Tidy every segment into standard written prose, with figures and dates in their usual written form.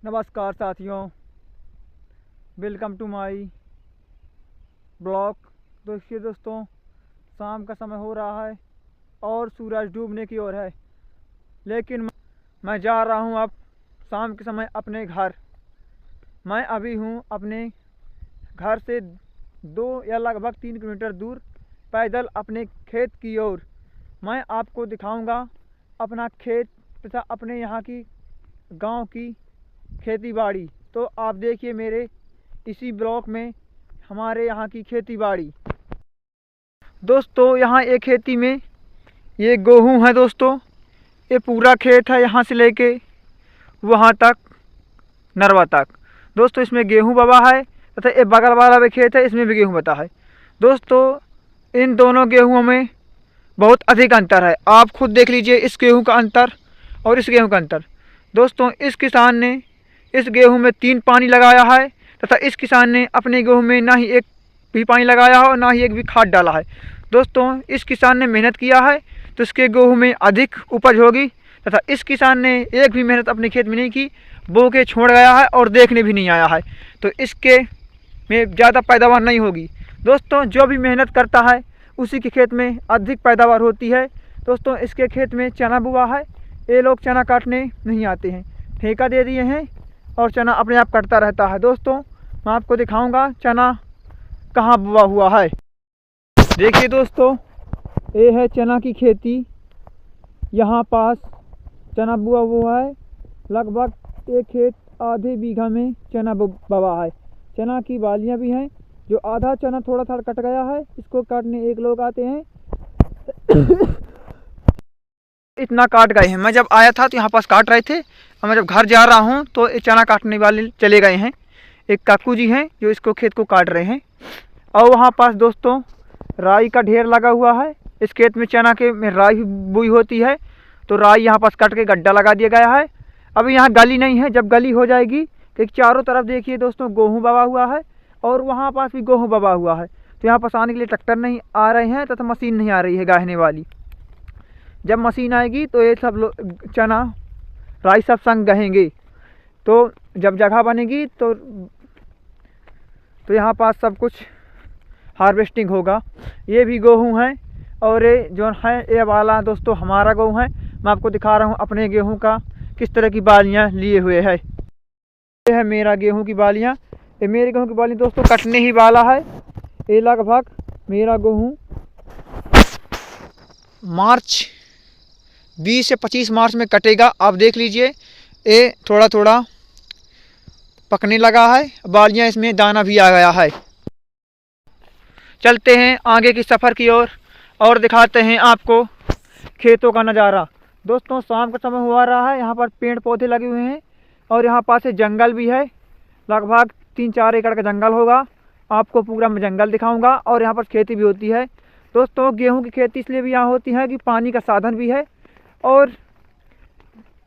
नमस्कार साथियों, welcome to my blog. देखिए दोस्तों, शाम का समय हो रहा है और सूरज डूबने की ओर है, लेकिन मैं जा रहा हूं अब शाम के समय अपने घर। मैं अभी हूं अपने घर से 2 या लगभग 3 किलोमीटर दूर पैदल अपने खेत की ओर। मैं आपको दिखाऊंगा अपना खेत तथा अपने यहाँ की गांव की खेती बाड़ी। तो आप देखिए मेरे इसी ब्लॉक में हमारे यहाँ की खेती बाड़ी। दोस्तों, यहाँ एक खेती में ये गेहूँ है। दोस्तों, ये पूरा खेत है यहाँ से लेके वहाँ तक, नरवा तक। दोस्तों, इसमें गेहूँ बवा है तथा ये बगल वाला भी खेत है, इसमें भी गेहूँ बता है। दोस्तों, इन दोनों गेहूँ में बहुत अधिक अंतर है। आप खुद देख लीजिए इस गेहूँ का अंतर और इस गेहूँ का अंतर। दोस्तों, इस किसान ने इस गेहूं में 3 पानी लगाया है तथा इस किसान ने अपने गेहूं में ना ही एक भी पानी लगाया है और ना ही एक भी खाद डाला है। दोस्तों, इस किसान ने मेहनत किया है तो इसके गेहूं में अधिक उपज होगी तथा इस किसान ने एक भी मेहनत अपने खेत में नहीं की, बो के छोड़ गया है और देखने भी नहीं आया है, तो इसके में ज़्यादा पैदावार नहीं होगी। दोस्तों, जो भी मेहनत करता है उसी के खेत में अधिक पैदावार होती है। दोस्तों, इसके खेत में चना बुआ है। ये लोग चना काटने नहीं आते हैं, ठेका दे दिए हैं और चना अपने आप कटता रहता है। दोस्तों, मैं आपको दिखाऊंगा चना कहाँ बुआ हुआ है। देखिए दोस्तों, ये है चना की खेती। यहाँ पास चना बुआ हुआ है। लगभग एक खेत आधे बीघा में चना बवा है। चना की बालियाँ भी हैं। जो आधा चना थोड़ा थोड़ा कट गया है, इसको काटने एक लोग आते हैं। इतना काट गए हैं। मैं जब आया था तो यहाँ पास काट रहे थे और मैं जब घर जा रहा हूँ तो ये चना काटने वाले चले गए हैं। एक काकू जी हैं जो इसको खेत को काट रहे हैं। और वहाँ पास दोस्तों राई का ढेर लगा हुआ है। इस खेत में चना के में राई भी बुई होती है, तो राई यहाँ पास काट के गड्ढा लगा दिया गया है। अभी यहाँ गली नहीं है, जब गली हो जाएगी तो चारों तरफ देखिए दोस्तों गेहूँ बवा हुआ है और वहाँ पास भी गेहूँ बवा हुआ है। तो यहाँ पास आने के लिए ट्रैक्टर नहीं आ रहे हैं तथा मशीन नहीं आ रही है गाहने वाली। जब मशीन आएगी तो ये सब चना राई सब संग गहेंगे। तो जब जगह बनेगी तो यहाँ पास सब कुछ हार्वेस्टिंग होगा। ये भी गेहूँ है और ये जो है ये वाला दोस्तों हमारा गेहूँ है। मैं आपको दिखा रहा हूँ अपने गेहूँ का किस तरह की बालियाँ लिए हुए है। ये है मेरा गेहूँ की बालियाँ। ये मेरे गेहूँ की बालियाँ दोस्तों कटने ही वाला है। ये लगभग मेरा गेहूँ मार्च 20 से 25 मार्च में कटेगा। आप देख लीजिए ये थोड़ा थोड़ा पकने लगा है, बालियाँ इसमें दाना भी आ गया है। चलते हैं आगे की सफ़र की ओर और दिखाते हैं आपको खेतों का नज़ारा। दोस्तों, शाम का समय हुआ रहा है। यहाँ पर पेड़ पौधे लगे हुए हैं और यहाँ पास जंगल भी है। लगभग 3-4 एकड़ का जंगल होगा। आपको पूरा मैं जंगल दिखाऊंगा और यहाँ पर खेती भी होती है। दोस्तों, गेहूँ की खेती इसलिए भी यहाँ होती है कि पानी का साधन भी है और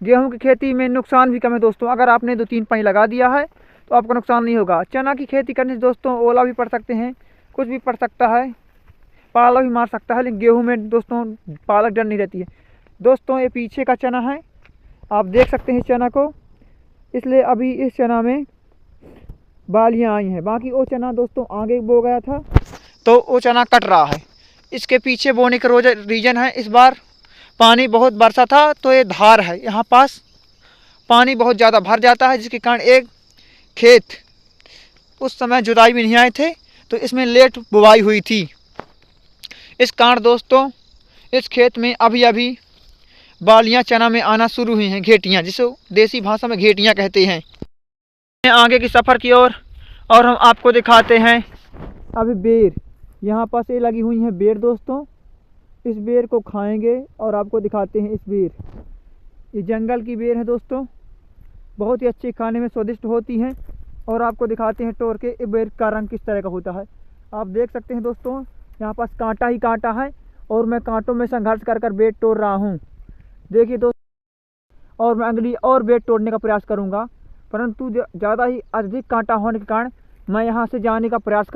गेहूं की खेती में नुकसान भी कम है। दोस्तों, अगर आपने 2-3 पानी लगा दिया है तो आपका नुकसान नहीं होगा। चना की खेती करने से दोस्तों ओला भी पड़ सकते हैं, कुछ भी पड़ सकता है, पाला भी मार सकता है, लेकिन गेहूं में दोस्तों पालक डर नहीं रहती है। दोस्तों, ये पीछे का चना है, आप देख सकते हैं इस चना को, इसलिए अभी इस चना में बालियाँ आई हैं। बाकी वो चना दोस्तों आगे बो गया था तो वो चना कट रहा है। इसके पीछे बोने का रीज़न है, इस बार पानी बहुत बरसा था तो ये धार है, यहाँ पास पानी बहुत ज़्यादा भर जाता है, जिसके कारण एक खेत उस समय जुताई भी नहीं आए थे तो इसमें लेट बुवाई हुई थी। इस कारण दोस्तों इस खेत में अभी अभी बालियाँ चना में आना शुरू हुई हैं, घेटियाँ, जिसे देसी भाषा में घेटियाँ कहते हैं। आगे की सफ़र की ओर और हम आपको दिखाते हैं अभी बेर। यहाँ पास ये लगी हुई हैं बेर। दोस्तों, इस बेर को खाएंगे और आपको दिखाते हैं इस बेर। ये जंगल की बेर है दोस्तों, बहुत ही अच्छी, खाने में स्वादिष्ट होती हैं और आपको दिखाते हैं तोड़ के ये बेर का रंग किस तरह का होता है। आप देख सकते हैं दोस्तों, यहाँ पास कांटा ही कांटा है और मैं कांटों में संघर्ष कर कर बेर तोड़ रहा हूँ। देखिए दोस्तों, और मैं अगली और बेर तोड़ने का प्रयास करूँगा, परंतु ज़्यादा ही अधिक कांटा होने के कारण मैं यहाँ से जाने का प्रयास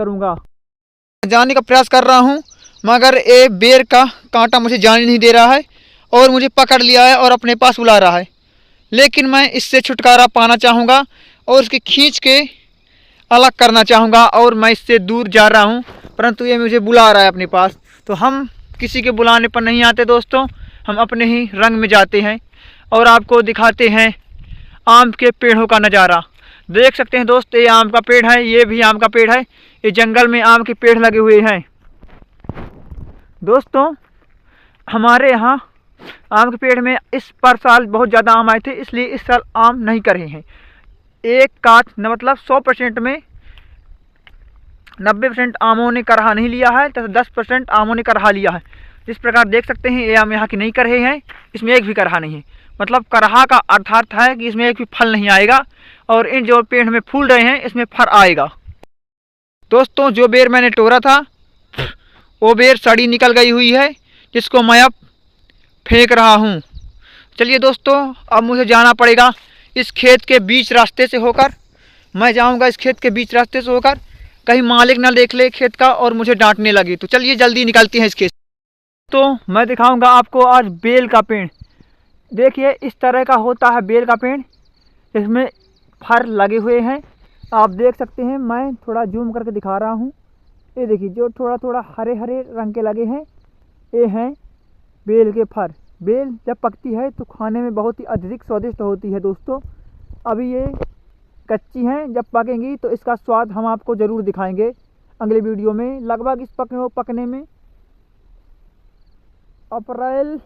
कर रहा हूँ, मगर ये बेर का कांटा मुझे जाने नहीं दे रहा है और मुझे पकड़ लिया है और अपने पास बुला रहा है। लेकिन मैं इससे छुटकारा पाना चाहूँगा और इसकी खींच के अलग करना चाहूँगा और मैं इससे दूर जा रहा हूँ, परंतु ये मुझे बुला रहा है अपने पास। तो हम किसी के बुलाने पर नहीं आते दोस्तों, हम अपने ही रंग में जाते हैं और आपको दिखाते हैं आम के पेड़ों का नज़ारा। देख सकते हैं दोस्त, ये आम का पेड़ है, ये भी आम का पेड़ है। ये जंगल में आम के पेड़ लगे हुए हैं दोस्तों। हमारे यहाँ आम के पेड़ में इस पर साल बहुत ज़्यादा आम आए थे, इसलिए इस साल आम नहीं कर रहे हैं। एक काट न मतलब 100% में 90% आमों ने करहा नहीं लिया है तथा 10% आमों ने करहा लिया है। जिस प्रकार देख सकते हैं ये आम यहाँ के नहीं कर रहे हैं, इसमें एक भी करहा नहीं है। मतलब करहा का अर्थात है कि इसमें एक भी फल नहीं आएगा और इन जो पेड़ में फूल रहे हैं इसमें फल आएगा। दोस्तों जो बेर मैंने तोड़ा था वो बेर सड़ी निकल गई हुई है, जिसको मैं अब फेंक रहा हूँ। चलिए दोस्तों, अब मुझे जाना पड़ेगा इस खेत के बीच रास्ते से होकर। मैं जाऊँगा इस खेत के बीच रास्ते से होकर, कहीं मालिक ना देख ले खेत का और मुझे डांटने लगे। तो चलिए जल्दी निकलते हैं इस खेत। तो मैं दिखाऊंगा आपको आज बेल का पेड़। देखिए इस तरह का होता है बेल का पेड़, इसमें फर लगे हुए हैं, आप देख सकते हैं। मैं थोड़ा जूम करके दिखा रहा हूँ। ये देखिए जो थोड़ा थोड़ा हरे हरे रंग के लगे हैं, ये हैं बेल के फर। बेल जब पकती है तो खाने में बहुत ही अत्यधिक स्वादिष्ट होती है दोस्तों। अभी ये कच्ची हैं, जब पकेंगी तो इसका स्वाद हम आपको ज़रूर दिखाएंगे अगले वीडियो में। लगभग इस पकने में अप्रैल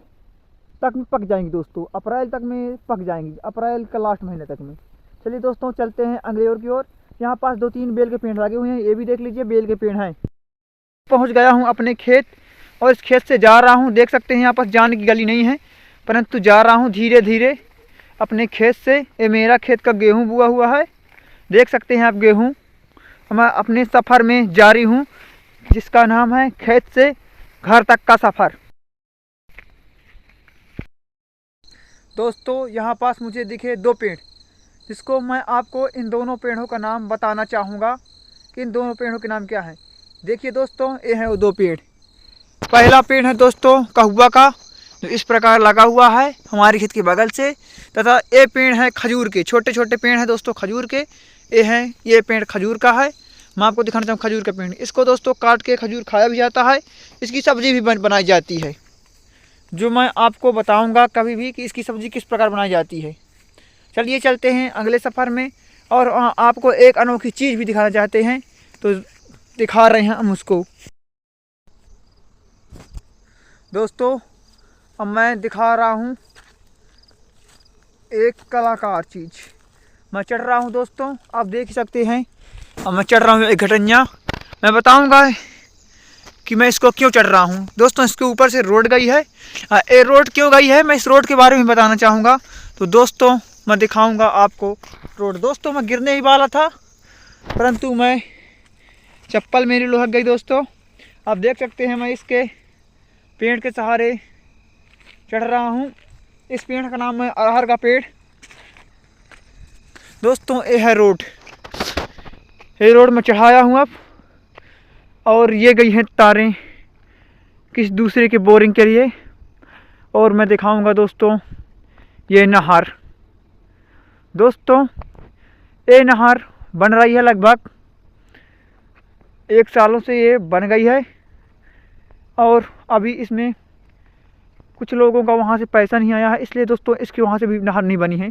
तक में पक जाएंगी दोस्तों, अप्रैल तक में पक जाएंगी, अप्रैल का लास्ट महीने तक में। चलिए दोस्तों चलते हैं अगले ओर की ओर। यहाँ पास 2-3 बेल के पेड़ लगे हुए हैं, ये भी देख लीजिए बेल के पेड़ हैं। पहुँच गया हूँ अपने खेत और इस खेत से जा रहा हूँ। देख सकते हैं यहाँ पास जाने की गली नहीं है, परंतु जा रहा हूँ धीरे धीरे अपने खेत से। ये मेरा खेत का गेहूँ बुआ हुआ है, देख सकते हैं आप गेहूँ। मैं अपने सफ़र में जारी हूँ जिसका नाम है खेत से घर तक का सफ़र। दोस्तों यहाँ पास मुझे दिखे 2 पेड़, जिसको मैं आपको इन दोनों पेड़ों का नाम बताना चाहूँगा कि इन दोनों पेड़ों के नाम क्या हैं। देखिए दोस्तों ये हैं वो 2 पेड़। पहला पेड़ है दोस्तों कहुआ का, जो इस प्रकार लगा हुआ है हमारे खेत के बगल से, तथा ये पेड़ है खजूर के। छोटे छोटे पेड़ हैं दोस्तों खजूर के, ये हैं, ये पेड़ खजूर का है। मैं आपको दिखाना चाहूँ खजूर का पेड़। इसको दोस्तों काट के खजूर खाया भी जाता है, इसकी सब्ज़ी भी बनाई जाती है, जो मैं आपको बताऊंगा कभी भी कि इसकी सब्ज़ी किस प्रकार बनाई जाती है। चलिए चलते हैं अगले सफ़र में और आपको एक अनोखी चीज़ भी दिखाना चाहते हैं, तो दिखा रहे हैं हम उसको। दोस्तों अब मैं दिखा रहा हूँ एक कलाकार चीज़। मैं चढ़ रहा हूँ दोस्तों, आप देख सकते हैं। अब मैं चढ़ रहा हूँ एक घटनिया। मैं बताऊँगा कि मैं इसको क्यों चढ़ रहा हूँ। दोस्तों इसके ऊपर से रोड गई है, ये रोड क्यों गई है मैं इस रोड के बारे में बताना चाहूँगा। तो दोस्तों मैं दिखाऊँगा आपको रोड। दोस्तों मैं गिरने ही वाला था, परंतु मैं चप्पल मेरी लुढ़क गई दोस्तों। आप देख सकते हैं मैं इसके पेड़ के सहारे चढ़ रहा हूँ। इस पेड़ का नाम है अरहर का पेड़। दोस्तों ये है रोड, ये रोड में चढ़ाया हूँ अब, और ये गई हैं तारें किस दूसरे के बोरिंग के लिए। और मैं दिखाऊंगा दोस्तों ये नहर। दोस्तों ये नहर बन रही है, लगभग 1 सालों से ये बन गई है, और अभी इसमें कुछ लोगों का वहाँ से पैसा नहीं आया है, इसलिए दोस्तों इसके वहाँ से भी नहर नहीं बनी है।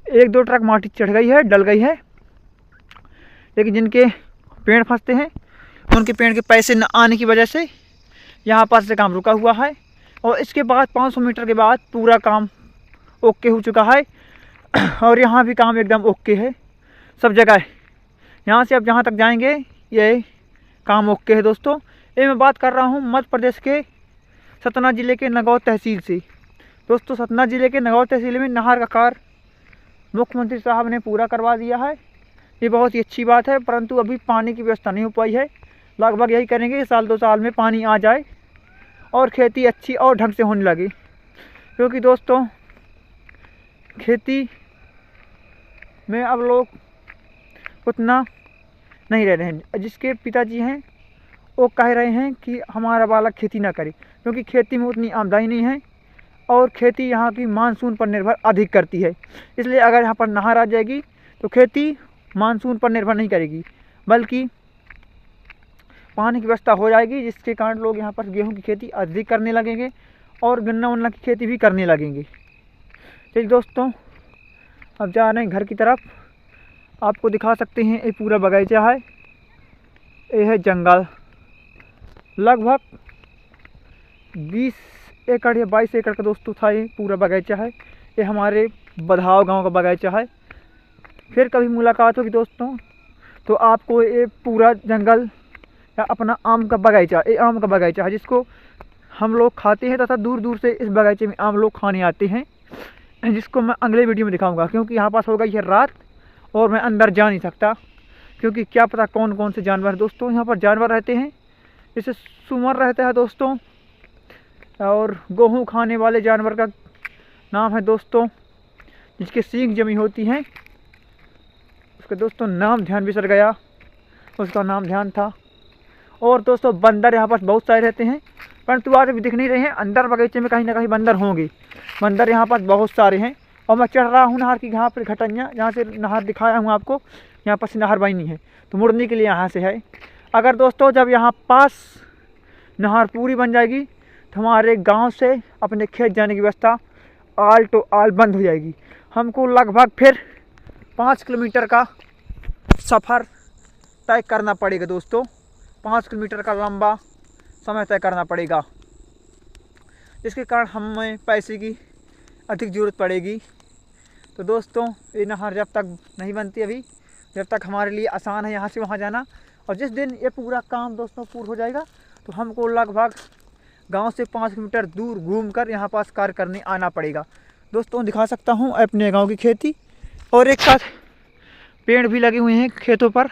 1-2 ट्रक माटी चढ़ गई है, डल गई है, लेकिन जिनके पेड़ फंसते हैं उनके पेड़ के पैसे न आने की वजह से यहाँ पर से काम रुका हुआ है। और इसके बाद 500 मीटर के बाद पूरा काम ओके हो चुका है, और यहाँ भी काम एकदम ओके है सब जगह। यहाँ से अब जहाँ तक जाएंगे ये काम ओके है दोस्तों। ये मैं बात कर रहा हूँ मध्य प्रदेश के सतना ज़िले के नगौर तहसील से। दोस्तों सतना ज़िले के नगौर तहसील में नहर का कार्य मुख्यमंत्री साहब ने पूरा करवा दिया है, ये बहुत ही अच्छी बात है। परंतु अभी पानी की व्यवस्था नहीं हो पाई है, लगभग यही करेंगे 1-2 साल में पानी आ जाए और खेती अच्छी और ढंग से होने लगे। क्योंकि दोस्तों खेती में अब लोग उतना नहीं रह रहे हैं। जिसके पिताजी हैं वो कह रहे हैं कि हमारा बालक खेती ना करे, क्योंकि खेती में उतनी आमदनी नहीं है और खेती यहाँ की मानसून पर निर्भर अधिक करती है। इसलिए अगर यहाँ पर नहर आ जाएगी तो खेती मानसून पर निर्भर नहीं करेगी, बल्कि पानी की व्यवस्था हो जाएगी, जिसके कारण लोग यहाँ पर गेहूं की खेती अधिक करने लगेंगे और गन्ना वन्ना की खेती भी करने लगेंगे। चलिए दोस्तों, अब जा रहे हैं घर की तरफ। आपको दिखा सकते हैं ये पूरा बगीचा है, ये है जंगल। लगभग 20 एकड़ या 22 एकड़ का दोस्तों था ये पूरा बगीचा है। ये हमारे बधाव गांव का बगीचा है। फिर कभी मुलाकात होगी दोस्तों तो आपको ये पूरा जंगल या अपना आम का बगीचा, ये आम का बगीचा है जिसको हम लोग खाते हैं तथा दूर दूर से इस बगीचे में आम लोग खाने आते हैं, जिसको मैं अगले वीडियो में दिखाऊंगा। क्योंकि यहाँ पास होगा यह रात और मैं अंदर जा नहीं सकता, क्योंकि क्या पता कौन कौन से जानवर दोस्तों यहाँ पर जानवर रहते हैं। जैसे सुअर रहता है दोस्तों, और गेहूँ खाने वाले जानवर का नाम है दोस्तों, जिसके सींग जमी होती हैं, उसका दोस्तों नाम ध्यान बिसर गया, उसका नाम ध्यान था। और दोस्तों बंदर यहाँ पर बहुत सारे रहते हैं, परंतु आज अभी दिख नहीं रहे हैं। अंदर बगीचे में कहीं ना कहीं बंदर होंगे। बंदर यहाँ पर बहुत सारे हैं। और मैं चढ़ रहा हूँ नहर की यहाँ पर घटनियाँ, जहाँ से नहर दिखाया हूँ आपको, यहाँ पर से नहर बनी है, तो मुड़ने के लिए यहाँ से है। अगर दोस्तों जब यहाँ पास नहर पूरी बन जाएगी तो हमारे गांव से अपने खेत जाने की व्यवस्था आल टू आल बंद हो जाएगी। हमको लगभग फिर 5 किलोमीटर का सफ़र तय करना पड़ेगा दोस्तों। 5 किलोमीटर का लंबा समय तय करना पड़ेगा, जिसके कारण हमें पैसे की अधिक ज़रूरत पड़ेगी। तो दोस्तों ये नहर जब तक नहीं बनती, अभी जब तक हमारे लिए आसान है यहाँ से वहाँ जाना, और जिस दिन ये पूरा काम दोस्तों पूरा हो जाएगा तो हमको लगभग गांव से 5 किलोमीटर दूर घूमकर यहाँ पास कार्य करने आना पड़ेगा। दोस्तों दिखा सकता हूँ अपने गांव की खेती, और एक साथ पेड़ भी लगे हुए हैं खेतों पर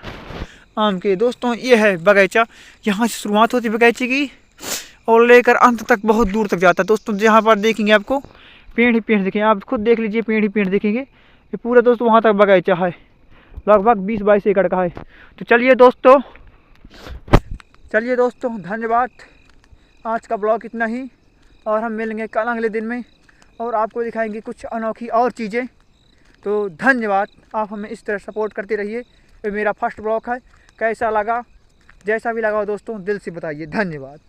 आम के। दोस्तों ये है बगीचा, यहाँ से शुरुआत होती है बगीचे की और लेकर अंत तक बहुत दूर तक जाता है। दोस्तों जहाँ पर देखेंगे आपको पेड़ ही पेड़ दिखेंगे, आप खुद देख लीजिए, पेड़ ही पेड़ दिखेंगे। ये पूरा दोस्तों वहाँ तक बगीचा है, लगभग 20-22 एकड़ का है। तो चलिए दोस्तों धन्यवाद। आज का ब्लॉग इतना ही, और हम मिलेंगे कल अगले दिन में और आपको दिखाएंगे कुछ अनोखी और चीज़ें। तो धन्यवाद, आप हमें इस तरह सपोर्ट करते रहिए। ये मेरा फर्स्ट ब्लॉग है, कैसा लगा, जैसा भी लगा हो दोस्तों दिल से बताइए। धन्यवाद।